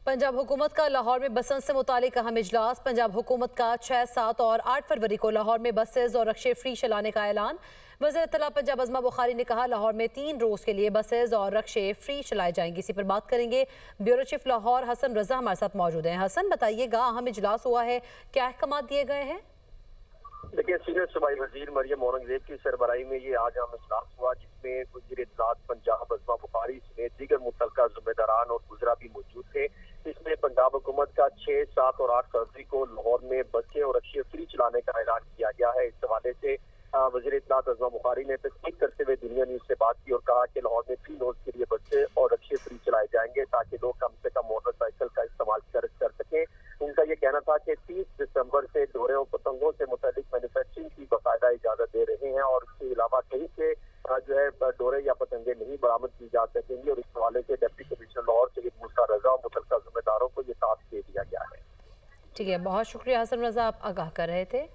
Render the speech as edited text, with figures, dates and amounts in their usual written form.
पंजाब हुकूमत का लाहौर में बसंत से मुतालिक अहम इजलास। पंजाब हुकूमत का 6, 7 और 8 फरवरी को लाहौर में बसेज और रक्शे फ्री चलाने का ऐलान। वज़ीर इत्तला पंजाब अज़मा बुखारी ने कहा, लाहौर में 3 रोज़ के लिए बसेज और रक्शे फ्री चलाए जाएंगे। इसी पर बात करेंगे। ब्यूरो चीफ लाहौर हसन रजा हमारे साथ मौजूद हैं। हसन, बताइएगा, अहम इजलास हुआ है, क्या अहकाम दिए गए हैं? देखिए, सीनियर सूबाई वजीर मरियम औरंगजेब की सरबराही में ये आज अहम इजलास हुआ, जिसमें वज़ीर इत्तला पंजाब अज़मा बुखारी समेत दीगर मुतल्लिका ज़िम्मेदारान और वज़रा भी मौजूद थे। इसमें पंजाब हुकूमत का 6, 7 और 8 फरवरी को लाहौर में बसें और रक्शे फ्री चलाने का ऐलान किया गया है। इस हवाले से वज़ीर इत्तला अज़मा बुखारी ने तस्दीक करते हुए दुनिया न्यूज़ से बात की और कहा कि लाहौर में 3 रोज के लिए बसें और रक्शे फ्री चलाए जाएंगे, ताकि लोग कम से कम मोटरसाइकिल का इस्तेमाल कर सकें। उनका ये कहना था कि 30 दिसंबर से डोरे और पतंगों से मुतालिक मैन्युफैक्चरिंग की बाकायदा इजाजत दे रहे हैं और इसके अलावा कहीं से जो है डोरे या पतंगे नहीं बरामद की जा सकेंगी। और इस हवाले से डिप्टी कमिश्नर लाहौर सैयद मूसा रजा और मुतल्लिका जिम्मेदारों को ये साथ दे दिया गया है। ठीक है, बहुत शुक्रिया हसन रजा, आप आगाह कर रहे थे।